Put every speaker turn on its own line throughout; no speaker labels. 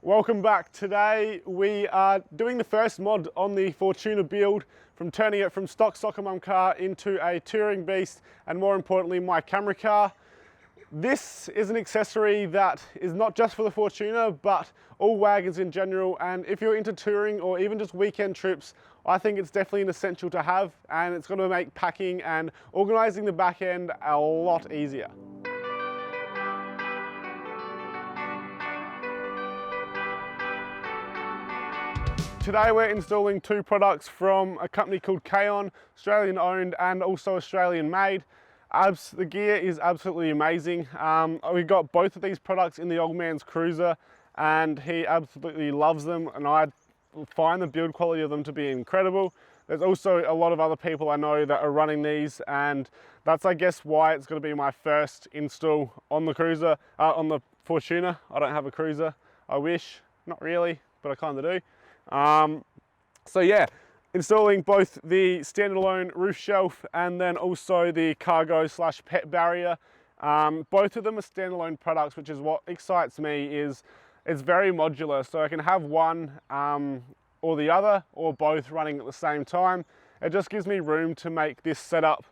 Welcome back. Today we are doing the first mod on the Fortuner build, from turning it from stock Soccer Mum car into a touring beast, and more importantly my camera car. This is an accessory that is not just for the Fortuner but all wagons in general, and if you're into touring or even just weekend trips, I think it's definitely an essential to have, and it's going to make packing and organising the back end a lot easier. Today we're installing two products from a company called Kaon, Australian owned and also Australian made. The gear is absolutely amazing. We got both of these products in the old man's cruiser and he absolutely loves them, and I find the build quality of them to be incredible. There's also a lot of other people I know that are running these, and that's I guess why it's going to be my first install on the cruiser, on the Fortuner. I don't have a cruiser. I wish, not really, but I kind of do. So yeah, installing both the standalone roof shelf and then also the cargo / pet barrier. Both of them are standalone products, which is what excites me. Is it's very modular, so I can have one or the other or both running at the same time. It just gives me room to make this setup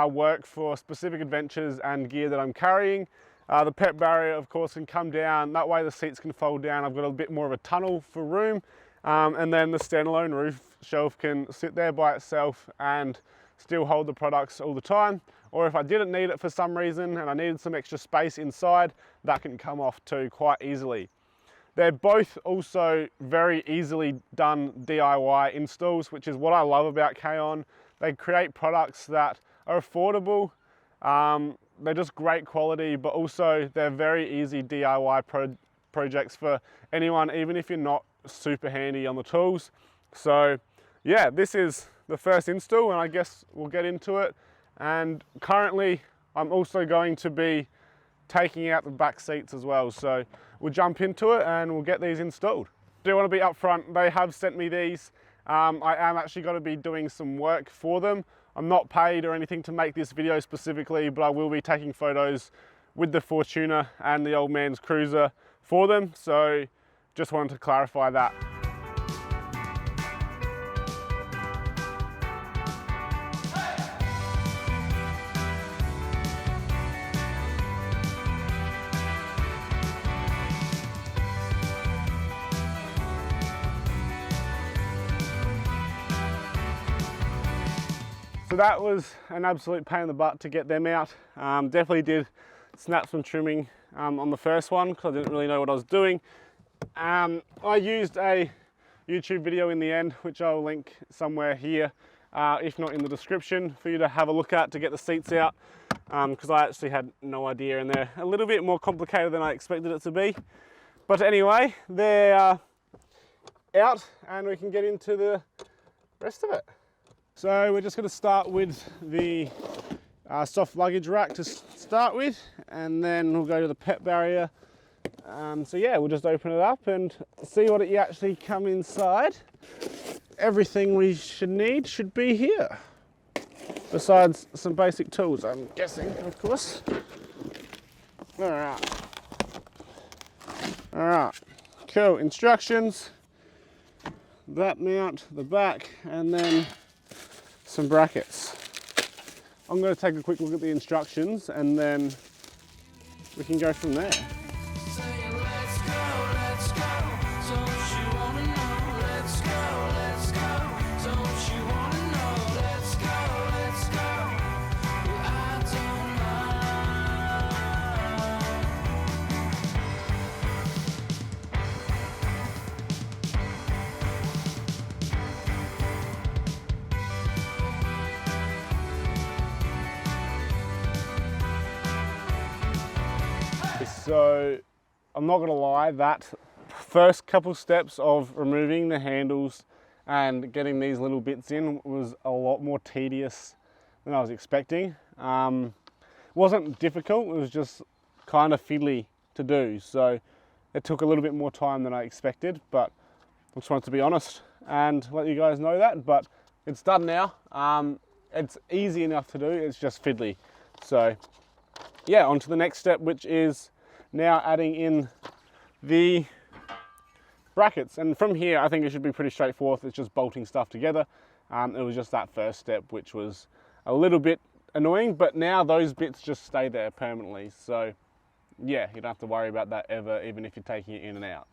work for specific adventures and gear that I'm carrying. The pet barrier of course can come down, that way the seats can fold down. I've got a bit more of a tunnel for room. And then the standalone roof shelf can sit there by itself and still hold the products all the time. Or if I didn't need it for some reason and I needed some extra space inside, that can come off too quite easily. They're both also very easily done DIY installs, which is what I love about Kaon. They create products that are affordable, they're just great quality, but also they're very easy DIY projects for anyone, even if you're not super handy on the tools. So yeah, this is the first install and I guess we'll get into it. And currently I'm also going to be taking out the back seats as well, so we'll jump into it and we'll get these installed. I do want to be upfront, they have sent me these. I am actually going to be doing some work for them. I'm not paid or anything to make this video specifically, but I will be taking photos with the Fortuner and the old man's cruiser for them, so just wanted to clarify that. So that was an absolute pain in the butt to get them out. Definitely did snap some trimming on the first one because I didn't really know what I was doing. I used a YouTube video in the end, which I'll link somewhere here, if not in the description, for you to have a look at to get the seats out, because I actually had no idea and they're a little bit more complicated than I expected it to be. But anyway, they're out and we can get into the rest of it. So we're just going to start with the soft luggage rack to start with, and then we'll go to the pet barrier. So yeah, we'll just open it up and see what it actually come inside. Everything we should need should be here, besides some basic tools, I'm guessing, of course. Alright, cool. Instructions, that mount, the back, and then some brackets. I'm going to take a quick look at the instructions and then we can go from there. So I'm not gonna lie, that first couple steps of removing the handles and getting these little bits in was a lot more tedious than I was expecting. It wasn't difficult, it was just kind of fiddly to do. So it took a little bit more time than I expected, but I just wanted to be honest and let you guys know that. But it's done now. It's easy enough to do, it's just fiddly. So yeah, on to the next step, which is now adding in the brackets. And from here, I think it should be pretty straightforward. It's just bolting stuff together. It was just that first step, which was a little bit annoying, but now those bits just stay there permanently. So yeah, you don't have to worry about that ever, even if you're taking it in and out.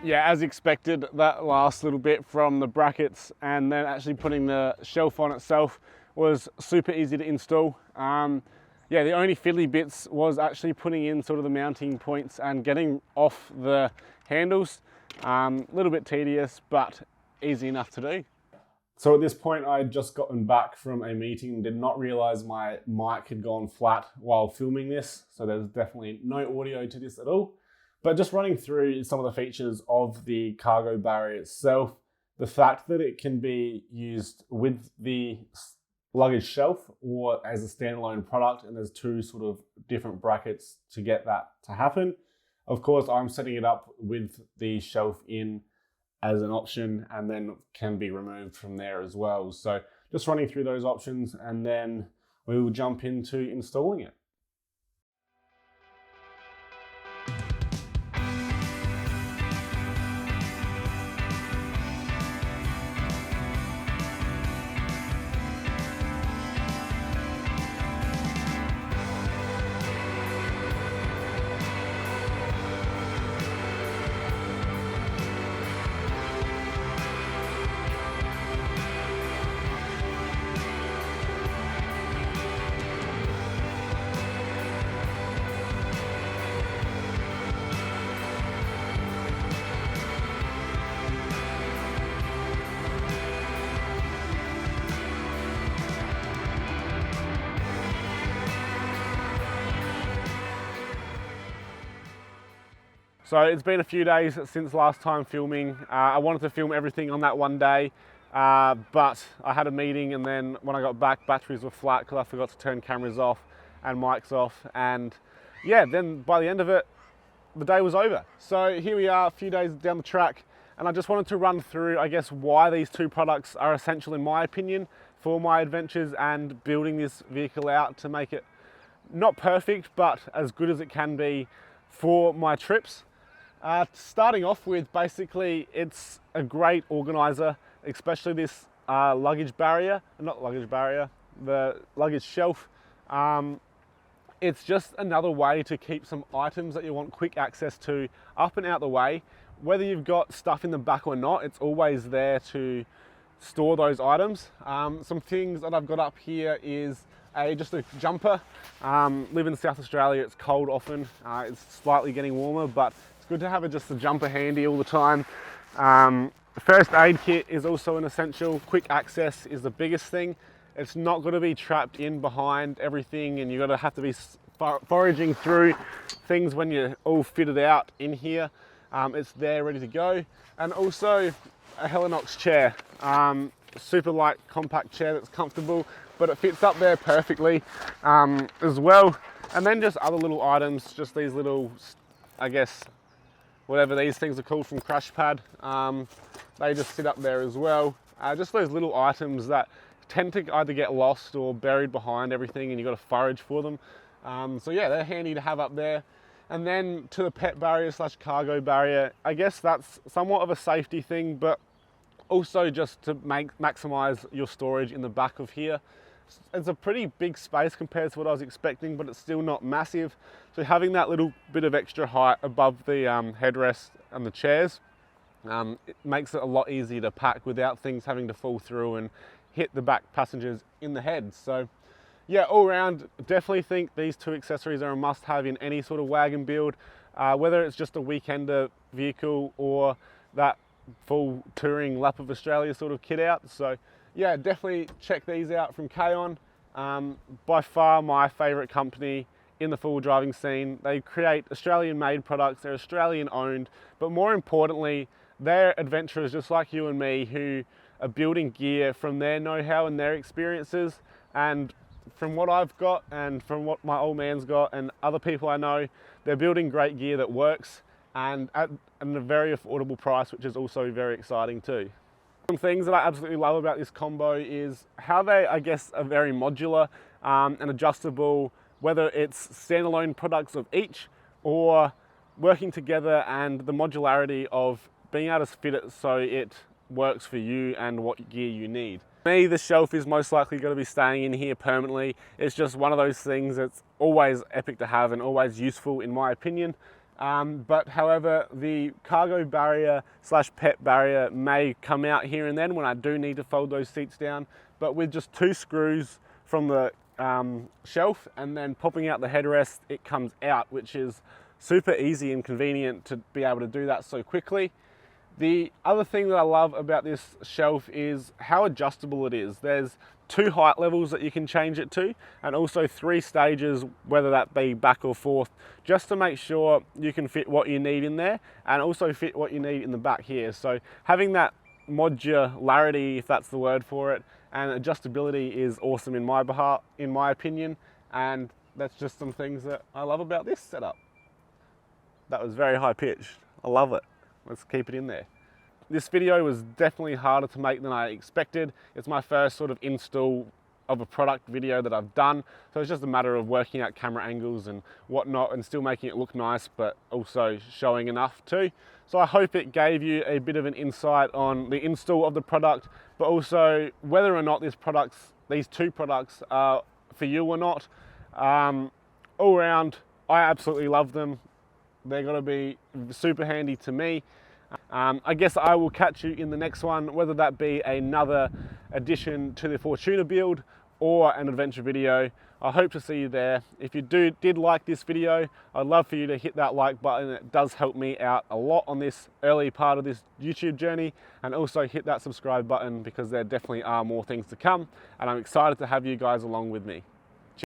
Yeah, as expected, that last little bit from the brackets and then actually putting the shelf on itself was super easy to install. Yeah, the only fiddly bits was actually putting in sort of the mounting points and getting off the handles. A little bit tedious, but easy enough to do. So at this point, I had just gotten back from a meeting, did not realize my mic had gone flat while filming this. So there's definitely no audio to this at all. But just running through some of the features of the cargo barrier itself, the fact that it can be used with the luggage shelf or as a standalone product, and there's two sort of different brackets to get that to happen. Of course, I'm setting it up with the shelf in as an option and then can be removed from there as well. So just running through those options and then we will jump into installing it. So it's been a few days since last time filming. I wanted to film everything on that one day, but I had a meeting and then when I got back, batteries were flat because I forgot to turn cameras off and mics off. And yeah, then by the end of it, the day was over. So here we are a few days down the track and I just wanted to run through, I guess, why these two products are essential in my opinion for my adventures and building this vehicle out to make it not perfect, but as good as it can be for my trips. Starting off with, basically, it's a great organizer, especially this the luggage shelf. It's just another way to keep some items that you want quick access to up and out the way. Whether you've got stuff in the back or not, it's always there to store those items. Some things that I've got up here is just a jumper. Live in South Australia, it's cold often. It's slightly getting warmer, but good to have just a jumper handy all the time. First aid kit is also an essential. Quick access is the biggest thing. It's not going to be trapped in behind everything and you've got to have to be foraging through things when you're all fitted out in here. It's there ready to go. And also a Helinox chair. Super light, compact chair that's comfortable, but it fits up there perfectly as well. And then just other little items, just these little, I guess, whatever these things are called from Crash Pad. They just sit up there as well. Just those little items that tend to either get lost or buried behind everything and you've got to forage for them. So yeah, they're handy to have up there. And then to the pet barrier / cargo barrier, I guess that's somewhat of a safety thing, but also just to maximize your storage in the back of here. It's a pretty big space compared to what I was expecting, but it's still not massive. So having that little bit of extra height above the headrest and the chairs, it makes it a lot easier to pack without things having to fall through and hit the back passengers in the head. So yeah, all around, definitely think these two accessories are a must-have in any sort of wagon build, whether it's just a weekender vehicle or that full touring lap of Australia sort of kit out. So yeah, definitely check these out from Kaon. By far my favorite company in the four-wheel driving scene. They create Australian-made products, they're Australian-owned, but more importantly, they're adventurers just like you and me who are building gear from their know-how and their experiences. And from what I've got and from what my old man's got and other people I know, they're building great gear that works and at a very affordable price, which is also very exciting too. Some things that I absolutely love about this combo is how they, I guess, are very modular and adjustable, whether it's standalone products of each or working together, and the modularity of being able to fit it so it works for you and what gear you need. For me, the shelf is most likely going to be staying in here permanently. It's just one of those things that's always epic to have and always useful in my opinion. But however, the cargo barrier / pet barrier may come out here and then when I do need to fold those seats down. But with just 2 screws from the shelf and then popping out the headrest, it comes out, which is super easy and convenient to be able to do that so quickly. The other thing that I love about this shelf is how adjustable it is. There's 2 height levels that you can change it to, and also 3 stages, whether that be back or forth, just to make sure you can fit what you need in there and also fit what you need in the back here. So having that modularity, if that's the word for it, and adjustability is awesome in my opinion, and that's just some things that I love about this setup. That was very high pitched. I love it. Let's keep it in there. This video was definitely harder to make than I expected. It's my first sort of install of a product video that I've done. So it's just a matter of working out camera angles and whatnot and still making it look nice, but also showing enough too. So I hope it gave you a bit of an insight on the install of the product, but also whether or not these 2 products are for you or not. All around, I absolutely love them. They're going to be super handy to me. I guess I will catch you in the next one, whether that be another addition to the Fortuner build or an adventure video. I hope to see you there. If you did like this video, I'd love for you to hit that like button. It does help me out a lot on this early part of this YouTube journey, and also hit that subscribe button because there definitely are more things to come, and I'm excited to have you guys along with me.